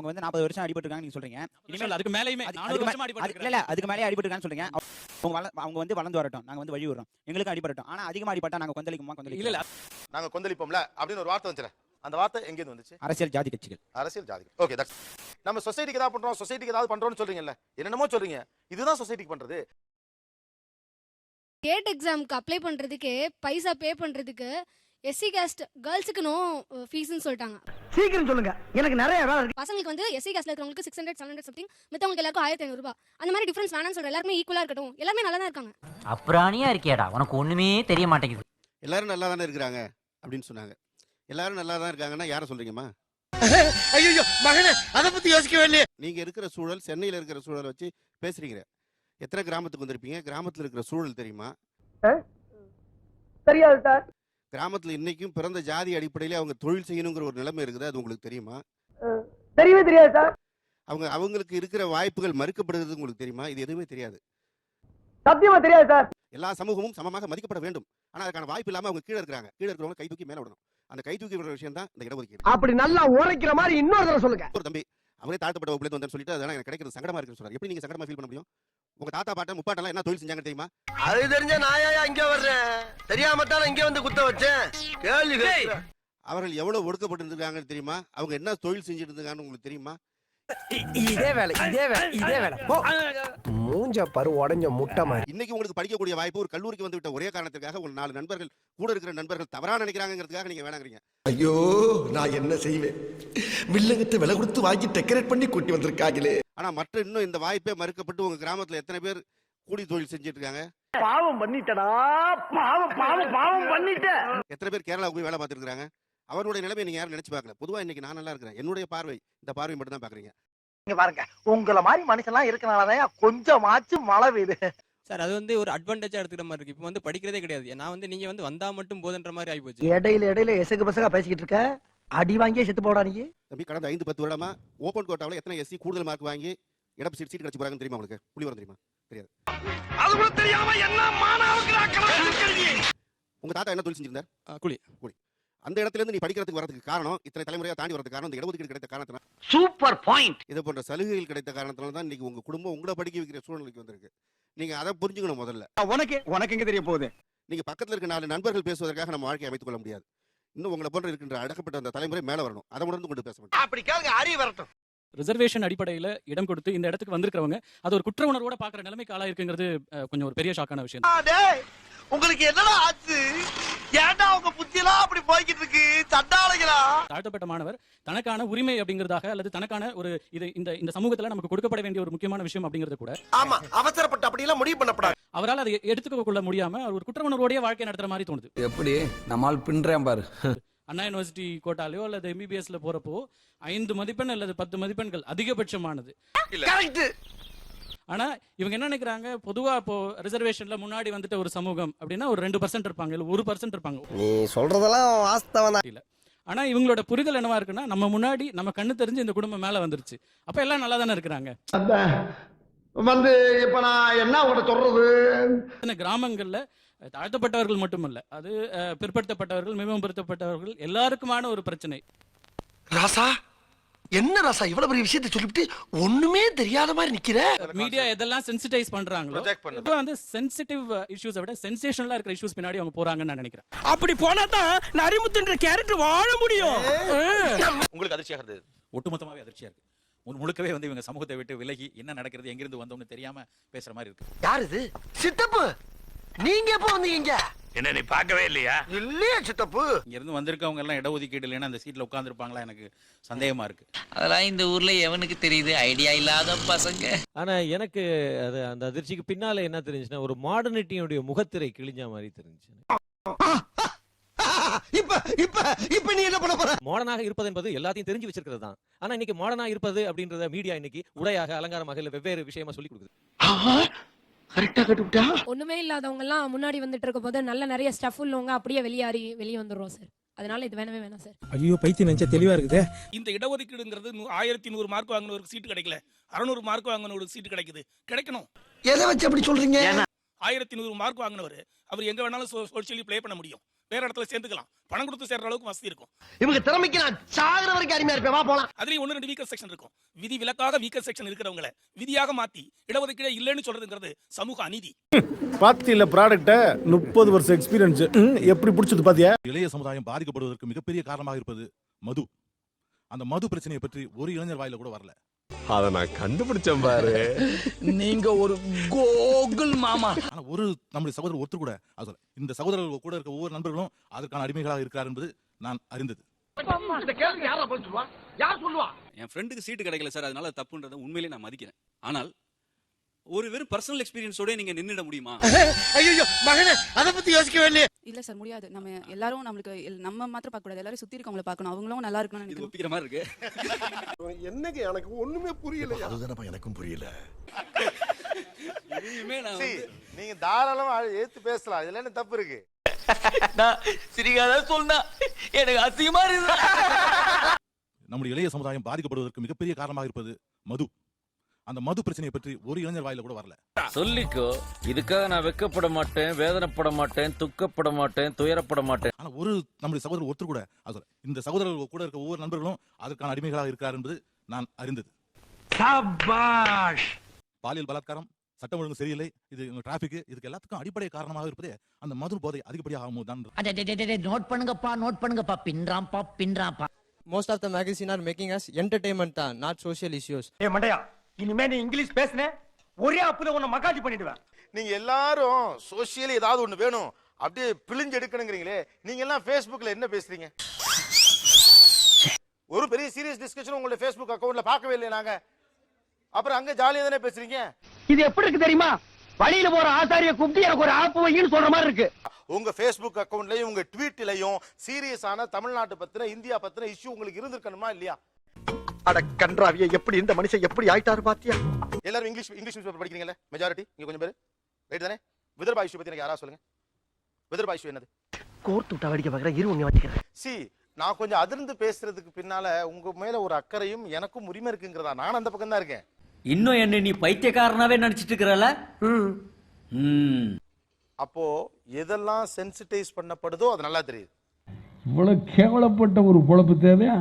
அவங்க வந்து 40 வருஷம் அடிபட்டுருக்காங்க நீங்க சொல்றீங்க. இனிமேல் அதுக்கு மேலயுமே 400 வருஷமா அடிபட்டுருக்காங்க. இல்ல அதுக்கு மேலே அடிபட்டுருக்கான்னு சொல்றீங்க. அவங்க வந்து வளர்ந்து வரட்டும், நாங்க வந்து வழி விடுறோம், எங்களுக்கு அடிபடட்டும். ஆனா அதிகமா அடிபட்டா நாங்க கொந்தளிக்குமா? இல்ல இல்ல நாங்க கொந்தளிப்போம்ல அப்படின்னு ஒரு வார்த்தை வந்துச்சு. அந்த வார்த்தை எங்க இருந்து வந்துச்சு? அரசியல் ஜாதி கட்சிகள். அரசியல் ஜாதி. ஓகே, தட்ஸ் நம்ம சொசைட்டிக்கு ஏதாவது பண்றோம், சொசைட்டிக்கு ஏதாவது பண்றோம்னு சொல்றீங்கல்ல, என்னென்னமோ சொல்றீங்க. இதுதான் சொசைட்டிக்கு பண்றது. கேட் எக்ஸாம்க்கு அப்ளை பண்றதுக்கு பைசா பே பண்றதுக்கு எஸ்சி காஸ்ட் கேர்ள்ஸ்க்கு நோ ஃபீஸ்னு சொல்லிட்டாங்க. சீக்கிரம் சொல்லுங்க, எனக்கு நிறைய வேலை இருக்கு. பசங்களுக்கு வந்து எஸ்சி காஸ்ட்ல இருக்கிறவங்களுக்கு 600 700 சம்திங், மத்தவங்களுக்கு எல்லாருக்கும் 1500 ரூபாய். அந்த மாதிரி டிஃபரன்ஸ் வேணாம்னு சொல்றேன். எல்லாருமே ஈக்குவலா இருக்கட்டும், எல்லாருமே நல்லா தான் இருக்காங்க. அப்புறாணியா இருக்கியாடா, உனக்கு ஒண்ணுமே தெரிய மாட்டேங்குது. எல்லாரும் நல்லா தானே இருக்கிறாங்க அப்படின்னு சொன்னாங்க. எல்லாரும் நல்லா தான் இருக்காங்கன்னா யாரை சொல்றீங்கம்மா? ஐயோ மகனே, அத பத்தி யோசிக்கவே இல்லையே. நீங்க இருக்கிற சூழல், சென்னையில இருக்கிற சூழலை வச்சு பேசுறீங்க. எத்தனை கிராமத்துக்கு வந்திருப்பீங்க? கிராமத்துல இருக்கிற சூழல் தெரியுமா? தெரியாது சார். கிராமத்துல இன்னைக்கும் பிறந்த ஜாதி அடிப்படையில அவங்க தொழில் செய்யணுங்கிற ஒரு நிலைமை இருக்குது. அது உங்களுக்கு தெரியுமா? தெரியவே தெரியாது சார். அவங்களுக்கு இருக்கிற வாய்ப்புகள் மறுக்கப்படுகிறது உங்களுக்கு தெரியுமா? இது எதுவுமே தெரியாது. சத்தியமா தெரியாது சார். எல்லா சமூகமும் சமமாக மதிக்கப்பட வேண்டும். ஆனா அதுக்கான வாய்ப்பு இல்லாம அவங்க கீழே இருக்கிறாங்க. கீழே இருக்கிறவங்க கை தூக்கி மேல விடணும். அந்த கை தூக்கி விடுற விஷயம் தான் இந்த இடஒதுக்கீடு. அப்படி நல்லா உரைக்கிற மாதிரி இன்னொரு தடவை சொல்லுங்க. ஒரு தம்பி அவரே தாழ்த்தப்பட்ட வகுப்புல வந்தேன்னு சொல்லிட்டு அதனால எனக்கு கிடைக்கிறது சங்கடமா இருக்குன்னு சொல்றாரு. எப்படி நீங்க சங்கடமா ஃபீல் பண்ண முடியும்? உங்க தாத்தா பாட்டன் முப்பாட்டெல்லாம் என்ன தொழில் செஞ்சாங்க தெரியுமா? அது தெரிஞ்ச நாயா இங்க வர்றேன், தெரியாம தான் இங்க வந்து குத்த வச்சேன். கேள்வி அவர்கள் எவ்வளவு ஒடுக்கப்பட்டு இருக்காங்கன்னு தெரியுமா? அவங்க என்ன தொழில் செஞ்சுட்டு இருக்காங்கன்னு உங்களுக்கு தெரியுமா? இதே வேலை மூஞ்ச பரு உடைஞ்ச முட்டை மாதிரி. இன்னைக்கு உங்களுக்கு படிக்கக்கூடிய வாய்ப்பு ஒரு கல்லூரிக்கு வந்து விட்ட ஒரே காரணத்துக்காக ஒரு 4 நண்பர்கள் கூட இருக்கிற நண்பர்கள் தவறா நினைக்கிறாங்கிறதுக்காக நீங்க வேணாங்கிறீங்க. ஐயோ நான் என்ன செய்வேன்? வில்லங்கத்தை விலை கொடுத்து வாங்கி டெக்கரேட் பண்ணி கூட்டி வந்திருக்காங்களே. ஆனா மற்ற இன்னும் இந்த வாய்ப்பே மறுக்கப்பட்டு உங்க கிராமத்துல எத்தனை பேர் கூலி தொழில் செஞ்சுட்டு இருக்காங்க? பாவம் பண்ணிட்டடா, பாவம் பண்ணிட்ட. எத்தனை பேர் கேரளாவுக்கு போய் வேலை பார்த்துட்டு இருக்காங்க? அவருடைய நிலைமை நீங்க யாரும் நினைச்சு பார்க்கல. பொதுவா இன்னைக்கு நான் நல்லா இருக்கிறேன். என்னுடைய பார்வை இந்த பார்வை மட்டும் தான் பாக்குறீங்க. இங்க பாருங்க, உங்கள மாதிரி மனுஷன்லாம் இருக்கனாலதான் கொஞ்சமாச்சும் மழை பெய்யுது சார். அது வந்து ஒரு அட்வான்டேஜா எடுத்துக்கிற மாதிரி இருக்கு. இப்போ வந்து படிக்கிறதே கிடையாது. நான் வந்து நீங்க வந்து வந்தா மட்டும் போதுன்ற மாதிரி ஆகி போச்சு. இடையில எசகு பசகா பேசிக்கிட்டு இருக்க. அடி வாங்கியே செத்து போடா நீ. தம்பி கடந்த 5-10 வருடமா ஓபன் கோட்டாவில் எத்தனை எஸ்சி கூடுதல் மார்க் வாங்கி இடப்பு சீட் கிடைச்சு போறாங்கன்னு தெரியுமா உங்களுக்கு? புள்ளி வரும் தெரியுமா? தெரியாது. அது கூட தெரியாம என்ன மானாவுக்கு நான் கலந்துக்கிறீங்க. உங்க தாத்தா என்ன தொழில் செஞ்சிருந்தார்? கூலி. அந்த இடத்துல இருந்து நீ படிக்கிறதுக்கு வரதுக்கு காரணம், இத்தனை தலைமுறையா தாண்டி வரதுக்கு காரணம் இந்த இடஒதுக்கீடு கிடைத்த காரணத்தினால. Super point. இது போன்ற சலுகைகள் கிடைத்த காரணத்தினால தான் இன்னைக்கு உங்க குடும்பம் உங்களை படிக்க வைக்கிற சூழ்நிலைக்கு வந்திருக்கு. நீங்க அதை புரிஞ்சுக்கணும் முதல்ல. உனக்கு எங்க தெரிய போகுது? நீங்க பக்கத்துல இருக்க 4 நண்பர்கள் பேசுவதற்காக நம்ம வாழ்க்கையை அமைத்துக் கொள்ள முடியாது. இன்னும் உங்களை போன்ற இருக்கின்ற அடக்கப்பட்ட அந்த தலைமுறை மேல வரணும். அதை உணர்ந்து கொண்டு பேச வேண்டும். அப்படி கேளுங்க, அறிவு வரட்டும். ரிசர்வேஷன் அடிப்படையில இடம் கொடுத்து இந்த இடத்துக்கு வந்திருக்கிறவங்க அது ஒரு குற்ற உணர்வோட பாக்குற நிலைமைக்கு ஆளா இருக்குங்கிறது கொஞ்சம் ஒரு பெரிய ஷாக்கான விஷயம். உங்களுக்கு என்னடா ஆச்சு? ஏன்டா உங்க புத்தியெல்லாம் அப்படி போய்கிட்டு இருக்கு? சண்டாளைகளா? தாழ்த்தப்பட்ட மாணவர் தனக்கான உரிமை அப்படிங்கிறதாக அல்லது தனக்கான ஒரு இது இந்த சமூகத்துல நமக்கு கொடுக்கப்பட வேண்டிய ஒரு முக்கியமான விஷயம் அப்படிங்கிறது கூட ஆமா, அவசரப்பட்டு அப்படி எல்லாம் முடிவு பண்ணப்படாது. அவரால் அதை எடுத்துக்க கொள்ள முடியாம ஒரு குற்ற உணர்வோடைய வாழ்க்கை நடத்துற மாதிரி தோணுது. எப்படி நம்மால் பின்றேன் பாரு. அண்ணா யூனிவர்சிட்டி கோட்டாலையோ அல்லது எம்பிபிஎஸ்ல போறப்போ 5 மதிப்பெண் அல்லது 10 மதிப்பெண்கள் அதிகபட்சமானது. ஆனா இவங்க என்ன நினைக்கிறாங்க, பொதுவா இப்போ ரிசர்வேஷன்ல முன்னாடி வந்துட்டு ஒரு சமூகம் அப்படின்னா ஒரு 2% இருப்பாங்க, இல்ல 1% இருப்பாங்க. நீ சொல்றதெல்லாம் வாஸ்தவம் தான். ஆனா இவங்களோட புரிதல் என்னவா இருக்குன்னா, நம்ம முன்னாடி நம்ம கண்ணு தெரிஞ்சு இந்த குடும்பம் மேல வந்துருச்சு, அப்ப எல்லாம் நல்லா தானே இருக்கிறாங்க. வந்து இப்ப நான் என்ன உங்கள்ட்ட சொல்றது? கிராமங்கள்ல தாழ்த்தப்பட்டவர்கள் மட்டுமல்ல, அது பிற்படுத்தப்பட்டவர்கள், மிகவும் பிற்படுத்தப்பட்டவர்கள் எல்லாருக்குமான ஒரு பிரச்சனை. ராசா என்ன ராசா இவ்வளவு பெரிய விஷயத்தை சொல்லிட்டு ஒண்ணுமே தெரியாத மாதிரி நிக்கிற? மீடியா எதெல்லாம் சென்சிடைஸ் பண்றாங்களோ இப்போ வந்து சென்சிட்டிவ் இஷ்யூஸை விட சென்சேஷனலா இருக்கிற இஷ்யூஸ் பின்னாடி அவங்க போறாங்கன்னு நான் நினைக்கிறேன். அப்படி போனா தான் நரிமுத்துன்ற கேரக்டர் வாழ முடியும். உங்களுக்கு அதிர்ச்சியா இருந்தது? ஒட்டுமொத்தமாவே அதிர்ச்சியா இருக்கு. முழுக்கவே வந்து இவங்க சமூகத்தை விட்டு விலகி என்ன நடக்கிறது, எங்கிருந்து வந்தோம்னு தெரியாம பேசுற மாதிரி இருக்கு. யார் இது? சித்தப்பு, நீங்க எப்போ வந்தீங்க? என்ன நீ பார்க்கவே இல்லையா? இல்லையா சித்தப்பு? இங்க இருந்து வந்திருக்கவங்க எல்லாம் இடஒதுக்கீடு இல்லைன்னா அந்த சீட்ல உட்கார்ந்துருப்பாங்களா? எனக்கு சந்தேகமா இருக்கு. அதெல்லாம் இந்த ஊர்ல எவனுக்கு தெரியுது? ஐடியா இல்லாத பசங்க. ஆனா எனக்கு அது அந்த அதிர்ச்சிக்கு பின்னால என்ன தெரிஞ்சுன்னா, ஒரு மாடர்னிட்டியோட முகத்திரை கிழிஞ்ச மாதிரி தெரிஞ்சு. இப்ப நீ என்ன பண்ண போற? மாடர்னாக இருப்பது என்பது எல்லாத்தையும் தெரிஞ்சு வச்சிருக்கிறது தான். ஆனா இன்னைக்கு மாடர்னா இருப்பது அப்படின்றத மீடியா இன்னைக்கு உடையாக, அலங்காரமாக, இல்ல வெவ்வேறு விஷயமா சொல்லி கொடுக்குது. ஒண்ணுமே இல்லாதவங்க எல்லாம் முன்னாடி வந்துட்டு இருக்கும் போது நல்ல நிறைய ஸ்டஃப் உள்ளவங்க அப்படியே வெளியே வந்துடுறோம் சார். அதனால இது வேணவே வேணாம் சார். ஐயோ பைத்தியம் நினைச்சா தெளிவா இருக்குது. இந்த இடஒதுக்கீடுங்கிறது 1100 மார்க் வாங்கினவருக்கு சீட்டு கிடைக்கல, 600 மார்க் வாங்கினவருக்கு சீட்டு கிடைக்குது. கிடைக்கணும். எதை வச்சு அப்படி சொல்றீங்க? 1100 மார்க் வாங்கினவர் அவர் எங்க வேணாலும் சோஷியலி ப்ளே பண்ண முடியும். வேற இடத்துல சேர்ந்துக்கலாம். பணம் கொடுத்து சேர்ற அளவுக்கு வசதி இருக்கும். இவங்க திறமைக்கு நான் சாகுற வரைக்கும் அடிமையா இருப்பேன். வா போலாம். அதுலயும் 1-2 வீக்கர் செக்ஷன் இருக்கும். விதி விலக்காக வீக்கர் செக்ஷன் இருக்கிறவங்கள விதியாக மாத்தி இடஒதுக்கீடு இல்லைன்னு சொல்றதுங்கிறது சமூக அநீதி. பாத்தியில ப்ராடக்ட்ட 30 வருஷம் எக்ஸ்பீரியன்ஸ் எப்படி பிடிச்சது பாத்தியா? இளைய சமுதாயம் பாதிக்கப்படுவதற்கு மிகப்பெரிய காரணமாக இருப்பது மது. அந்த மது பிரச்சனையை பற்றி ஒரு இளைஞர் வாயில கூட வரல. அத நான் கண்டுபிடிச்சேன் பாரு. நீங்க ஒரு கோகுல் மாமா. ஆனா ஒரு நம்முடைய சகோதரர் ஒருத்தர் கூட அது இந்த சகோதரர்கள் கூட இருக்க ஒவ்வொரு நண்பர்களும் அதற்கான அடிமைகளாக இருக்கிறார் என்பது நான் அறிந்தது. இந்த கேள்வி யாரா பதில் சொல்லுவா? யார் சொல்லுவா? என் ஃப்ரெண்டுக்கு சீட்டு கிடைக்கல சார், அதனால தப்புன்றதை உண்மையிலேயே நான் மதிக்கிறேன். ஆனால் ஒரு வெறும் பர்சனல் எக்ஸ்பீரியன்ஸோட நீங்க நின்னுட முடியுமா? ஐயோ மகனே, அத பத்தி யோசிக்கவே இல்லையே. இல்ல சார் முடியாது. நம்ம எல்லாரும் நம்மளுக்கு நம்ம மாத்திரம் பார்க்க கூடாது, எல்லாரும் சுத்தி இருக்கவங்கள பார்க்கணும். அவங்களும் நல்லா இருக்கணும்னு இது நினைக்கிறேன். ஒப்பிக்கிற மாதிரி இருக்கு. என்னங்க எனக்கு ஒண்ணுமே புரியல. அதுதானப்பா எனக்கும் புரியல. இனிமே நான் See, நீங்க தாராளமா ஏத்து பேசலாம். இதுல என்ன தப்பு இருக்கு? சிரிக்காத சொன்னா எனக்கு அசிங்கமா இருக்கு. நம்முடைய இளைய சமுதாயம் பாதிக்கப்படுவதற்கு மிகப்பெரிய காரணமாக இருப்பது மது. அந்த மது பிரச்சனையை பற்றி ஒரு இளைஞர் வாயில கூட வரல. சொல்லிக்கோ, இதுக்காக நான் வெக்கப்பட மாட்டேன், வேதனைப்பட மாட்டேன், துக்கப்பட மாட்டேன், துயரப்பட மாட்டேன். ஆனா ஒரு நம்முடைய சகோதரர் ஒருத்தர் கூட அது இந்த சகோதரர்கள் கூட இருக்க ஒவ்வொரு நண்பர்களும் அதற்கான அடிமைகளாக இருக்கிறார் என்பது நான் அறிந்தது. சபாஷ். பாலியல் பலாத்காரம், சட்டம் ஒழுங்கு சரியில்லை, இது டிராபிக், இதுக்கு எல்லாத்துக்கும் அடிப்படை காரணமாக இருப்பதே அந்த மது போதை அதிகப்படியாக ஆகும்போது தான். நோட் பண்ணுங்கப்பா பின்றாம்பா. Most of the magazine are making us entertainment தான், not social issues. ஏ மண்டையா, இனிமே நீ இங்கிலீஷ் பேசுன ஒரே அப்புல உன்னை மகாஜி பண்ணிடுவேன். நீங்க எல்லாரும் சோசியலி ஏதாவது ஒண்ணு வேணும் அப்படியே பிழிஞ்சு எடுக்கணுங்கிறீங்களே. நீங்க எல்லாம் Facebookல என்ன பேசுறீங்க? ஒரு பெரிய சீரியஸ் டிஸ்கஷன் உங்களுடைய Facebook அக்கவுண்ட்ல பார்க்கவே இல்லை நாங்க. அப்புறம் அங்க ஜாலியா தானே பேசுறீங்க. இது எப்படி இருக்கு தெரியுமா? வழியில போற ஆசாரிய கூப்பிட்டு எனக்கு ஒரு ஆப்பு வைன்னு சொல்ற மாதிரி இருக்கு. உங்க Facebook அக்கவுண்ட்லயும் உங்க ட்வீட்லயும் சீரியஸான தமிழ்நாட்டு பத்தின இந்தியா பத்தின இஷ்யூ உங்களுக்கு இருந்திருக்கணுமா இல்லையா? அட கன்றாவிய, எப்படி இந்த மனுஷன் எப்படி ஆயிட்டாரு பாத்தியா? எல்லாரும் இங்கிலீஷ் நியூஸ் பேப்பர் படிக்கிறீங்கல்ல மெஜாரிட்டி, இங்க கொஞ்சம் பேர் ரைட் தானே? விதர்பா இஷ்யூ பத்தி எனக்கு யாரா சொல்லுங்க. விதர்பா இஷ்யூ என்னது? கோர்த்து விட்டா வடிக்க பாக்குற இரு ஒண்ணு வச்சுக்கிறேன். சி, நான் கொஞ்சம் அதிர்ந்து பேசுறதுக்கு பின்னால உங்க மேல ஒரு அக்கறையும் எனக்கும் உரிமை இருக்குங்கிறதா. நான் அந்த பக்கம் தான் இருக்கேன். இன்னும் என்ன நீ பைத்தியக்காரனாவே நினைச்சிட்டு இருக்கறல? அப்போ எதெல்லாம் சென்சிடைஸ் பண்ணப்படுதோ அது நல்லா தெரியுது. இவ்வளவு கேவலப்பட்ட ஒரு பொழப்பு தேவையா?